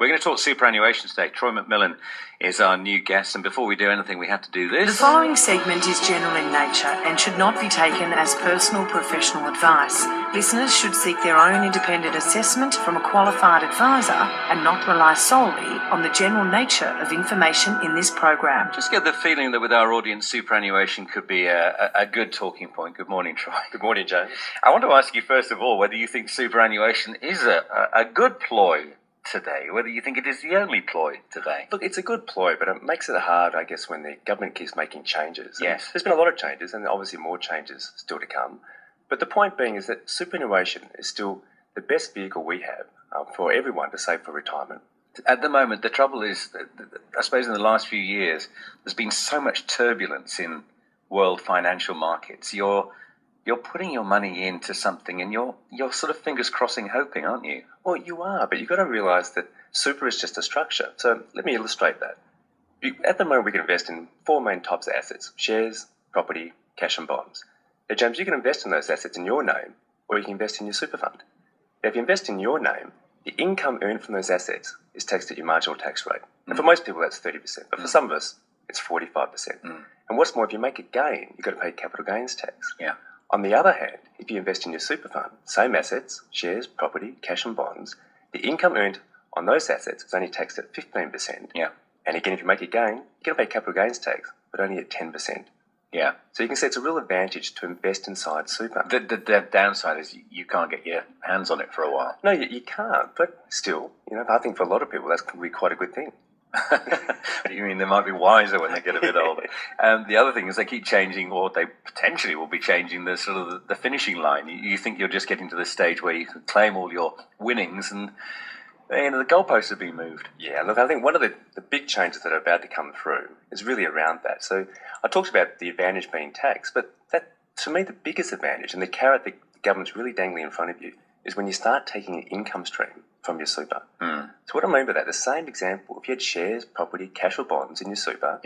We're going to talk superannuation today. Troy MacMillan is our new guest, and before we do anything, we have to do this. The following segment is general in nature and should not be taken as personal professional advice. Listeners should seek their own independent assessment from a qualified advisor and not rely solely on the general nature of information in this program. Just get the feeling that with our audience, superannuation could be a good talking point. Good morning, Troy. Good morning, James. I want to ask you, first of all, whether you think superannuation is a good ploy today, whether you think it is the only ploy today. Look, it's a good ploy, but it makes it hard, I guess, when the government keeps making changes. Yes. There's been a lot of changes, and obviously more changes still to come. But the point being is that superannuation is still the best vehicle we have for everyone to save for retirement. At the moment, the trouble is, I suppose in the last few years, there's been so much turbulence in world financial markets. You're putting your money into something and you're sort of fingers crossing hoping, aren't you? Well, you are, but you've got to realise that super is just a structure. So let me illustrate that. At the moment, we can invest in four main types of assets: shares, property, cash and bonds. Now, James, you can invest in those assets in your name, or you can invest in your super fund. Now, if you invest in your name, the income earned from those assets is taxed at your marginal tax rate. And for most people, that's 30%, but for some of us, it's 45%. And what's more, if you make a gain, you've got to pay capital gains tax. Yeah. On the other hand, if you invest in your super fund, same assets, shares, property, cash and bonds, the income earned on those assets is only taxed at 15%. Yeah. And again, if you make a gain, you're going to pay capital gains tax, but only at 10%. Yeah. So you can see it's a real advantage to invest inside super. The downside is you can't get your hands on it for a while. No, you can't, but still, I think for a lot of people that's going to be quite a good thing. You mean they might be wiser when they get a bit older? The other thing is they keep changing, or they potentially will be changing the sort of the finishing line. You think you're just getting to the stage where you can claim all your winnings, and the goalposts have been moved. Yeah, look, I think one of the big changes that are about to come through is really around that. So I talked about the advantage being tax, but that, to me, the biggest advantage and the carrot that the government's really dangling in front of you is when you start taking an income stream from your super. So what I mean by that, the same example, if you had shares, property, cash or bonds in your super,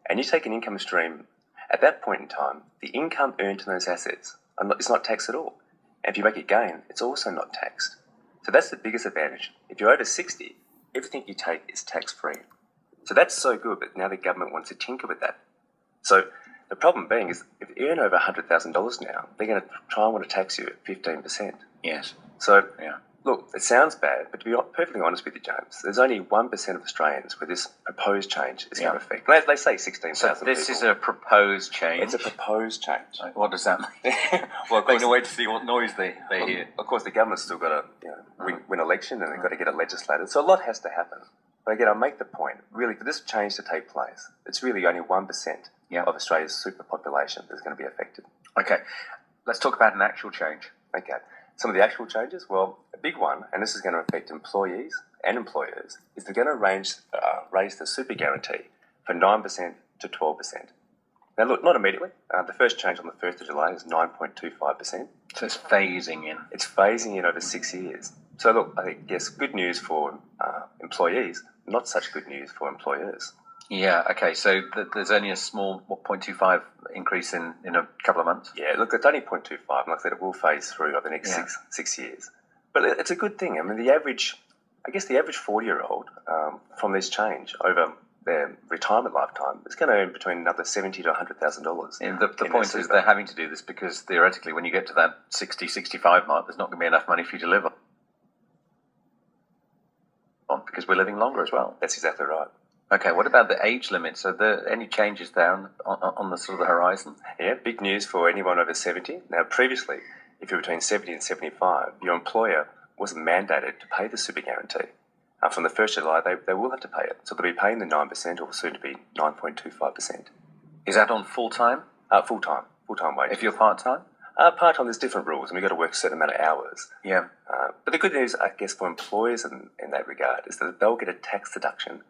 and you take an income stream, at that point in time, the income earned in those assets is not taxed at all. And if you make a gain, it's also not taxed. So that's the biggest advantage. If you're over 60, everything you take is tax-free. So that's so good, but now the government wants to tinker with that. So the problem being is if you earn over $100,000 now, they're going to try and want to tax you at 15%. Yes. So, look, it sounds bad, but to be perfectly honest with you, James, there's only 1% of Australians where this proposed change is going to affect. They say 16,000 So this people. is a proposed change? It's a proposed change. What does that mean? Well, of They're going course, to wait to see what noise they hear. of course, the government's still got to win election and they've got to get it legislated. So a lot has to happen. But again, I'll make the point, really, for this change to take place, it's really only 1% of Australia's super population that's going to be affected. Okay, let's talk about an actual change. Okay. Some of the actual changes, well, a big one, and this is going to affect employees and employers, is they're going to raise the super guarantee from 9% to 12%. Now, look, not immediately. The first change on the 1st of July is 9.25%. So it's phasing in. It's phasing in over 6 years. So, look, I guess good news for employees, not such good news for employers. Yeah, okay, so there's only a small 0.25 increase in a couple of months? Yeah, look, it's only 0.25, and like I said, it will phase through over the next six years. But it's a good thing. I mean, the average 40-year-old from this change over their retirement lifetime is going to earn between another $70,000 to $100,000. And the point is they're having to do this because theoretically when you get to that 60, 65 mark, there's not going to be enough money for you to live on because we're living longer as well. That's exactly right. Okay, what about the age limits? Are there any changes there on the sort of the horizon? Yeah, big news for anyone over 70. Now, previously, if you're between 70 and 75, your employer wasn't mandated to pay the super guarantee. From the 1st of July, they will have to pay it. So they'll be paying the 9% or soon to be 9.25%. Is that on full-time? Full-time wage. If you're part-time? Part-time, there's different rules, and we've got to work a certain amount of hours. Yeah. But the good news, I guess, for employers in that regard is that they'll get a tax deduction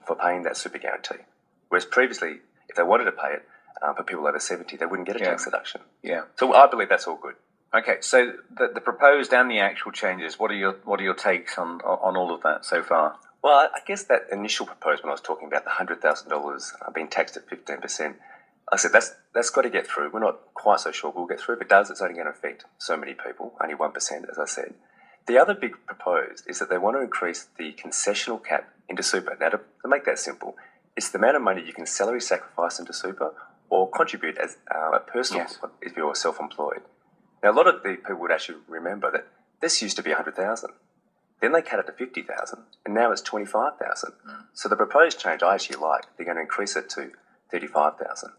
for paying that super guarantee. Whereas previously, if they wanted to pay it, for people over 70, they wouldn't get a tax deduction. Yeah. So I believe that's all good. Okay, so the proposed and the actual changes, what are your takes on all of that so far? Well, I guess that initial proposal when I was talking about the $100,000 being taxed at 15%, I said that's got to get through. We're not quite so sure we'll get through. If it does, it's only going to affect so many people, only 1%, as I said. The other big proposed is that they want to increase the concessional cap into super. Now, to make that simple, it's the amount of money you can salary sacrifice into super or contribute as a personal if you're self-employed. Now, a lot of the people would actually remember that this used to be 100,000. Then they cut it to 50,000, and now it's 25,000. So the proposed change I actually like. They're going to increase it to 35,000.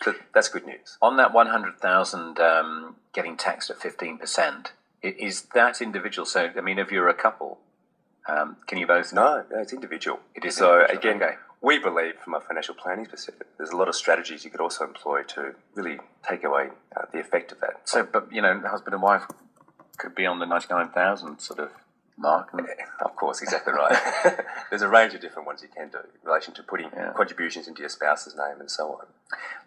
So that's good news. On that 100,000 getting taxed at 15%, is that individual? So, I mean, if you're a couple, can you both? No, it's individual. It is so individual. Again, we believe from a financial planning perspective, there's a lot of strategies you could also employ to really take away the effect of that. So, but husband and wife could be on the 99,000 sort of mark. Of course, exactly right. There's a range of different ones you can do in relation to putting contributions into your spouse's name and so on.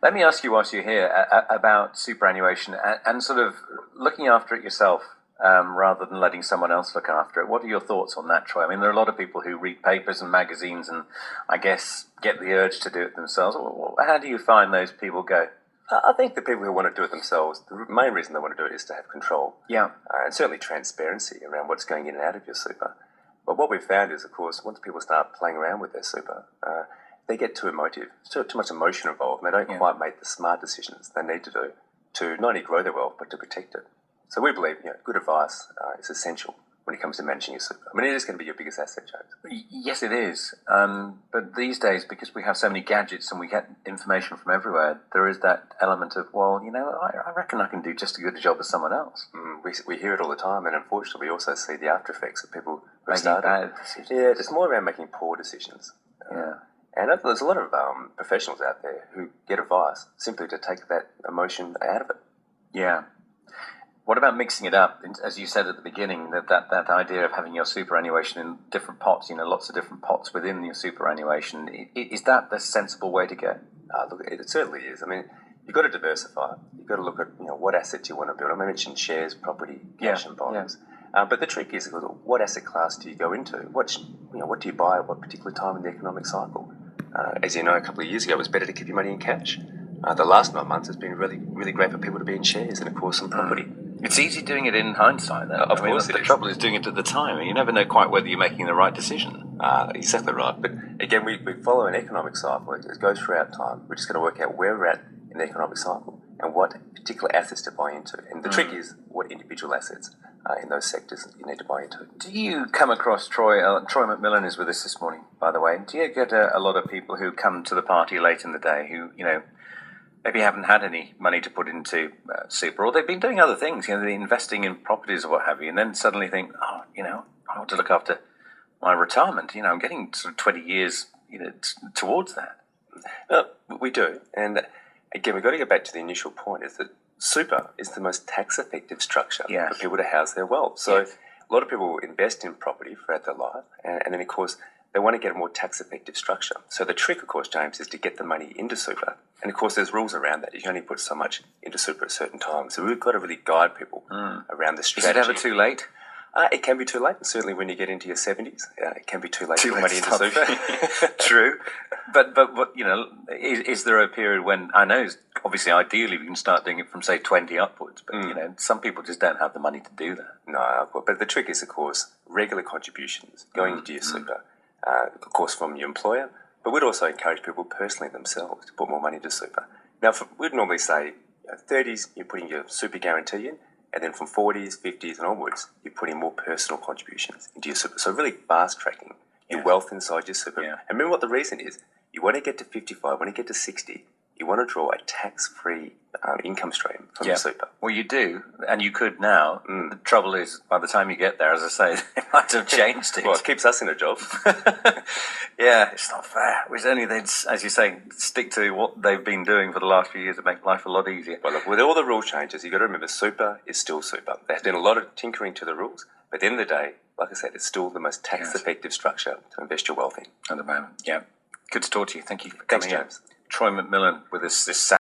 Let me ask you whilst you're here about superannuation and sort of looking after it yourself rather than letting someone else look after it. What are your thoughts on that, Troy? I mean, there are a lot of people who read papers and magazines and I guess get the urge to do it themselves. How do you find those people go? I think the people who want to do it themselves, the main reason they want to do it is to have control. Yeah. And certainly transparency around what's going in and out of your super. But what we've found is, of course, once people start playing around with their super, they get too emotive. There's too much emotion involved, and they don't quite make the smart decisions they need to do to not only grow their wealth, but to protect it. So we believe good advice is essential when it comes to managing your super. I mean, it is going to be your biggest asset, James. Yes, it is. But these days, because we have so many gadgets and we get information from everywhere, there is that element of, I reckon I can do just as good a job as someone else. We hear it all the time, and unfortunately, we also see the after effects of people who making started. bad decisions. Yeah, it's more around making poor decisions. Yeah. And there's a lot of professionals out there who get advice simply to take that emotion out of it. Yeah. What about mixing it up? As you said at the beginning, that idea of having your superannuation in different pots, lots of different pots within your superannuation, is that the sensible way to go? Look, it certainly is. I mean, you've got to diversify. You've got to look at what assets you want to build. I mentioned shares, property, cash and bonds. Yeah. But the trick is, what asset class do you go into? What do you buy at what particular time in the economic cycle? As you know, a couple of years ago, it was better to keep your money in cash. The last 9 months has been really, really great for people to be in shares and, of course, some property. It's easy doing it in hindsight, though. Of course it is. The trouble is doing it at the time. You never know quite whether you're making the right decision. Exactly right. But again, we follow an economic cycle. It goes throughout time. We're just going to work out where we're at in the economic cycle and what particular assets to buy into. And the trick is what individual assets in those sectors you need to buy into. Do you come across Troy? Troy MacMillan is with us this morning, by the way. Do you get a lot of people who come to the party late in the day who, maybe haven't had any money to put into super, or they've been doing other things, they're investing in properties or what have you, and then suddenly think, I want to look after my retirement. I'm getting sort of 20 years, towards that. We do, and again, we've got to go back to the initial point: is that super is the most tax-effective structure for people to house their wealth. So a lot of people invest in property throughout their life, and then of course they want to get a more tax-effective structure. So the trick, of course, James, is to get the money into super. And, of course, there's rules around that. You can only put so much into super at certain times. So we've got to really guide people around the strategy. Is it ever too late? It can be too late. Certainly when you get into your 70s, it can be too late to put money into super. True. But is there a period when, I know, obviously, ideally, we can start doing it from, say, 20 upwards. But, some people just don't have the money to do that. No, but the trick is, of course, regular contributions going into your super. Of course, from your employer, but we'd also encourage people personally themselves to put more money into super. Now, we'd normally say 30s, you're putting your super guarantee in, and then from 40s, 50s and onwards, you're putting more personal contributions into your super. So really fast-tracking your wealth inside your super. Yeah. And remember what the reason is. You want to get to 55, when you get to 60, you want to draw a tax-free income stream from your super. Well, you do, and you could now. The trouble is, by the time you get there, as I say, they might have changed it. Well, it keeps us in a job. Yeah, it's not fair. It's only they'd, as you say, stick to what they've been doing for the last few years to make life a lot easier. Well, look, with all the rule changes, you've got to remember super is still super. There's been a lot of tinkering to the rules, but at the end of the day, like I said, it's still the most tax-effective structure to invest your wealth in. At the moment, yeah. Good to talk to you. Thank you for coming in. Thanks, James. Troy MacMillan with us this Saturday.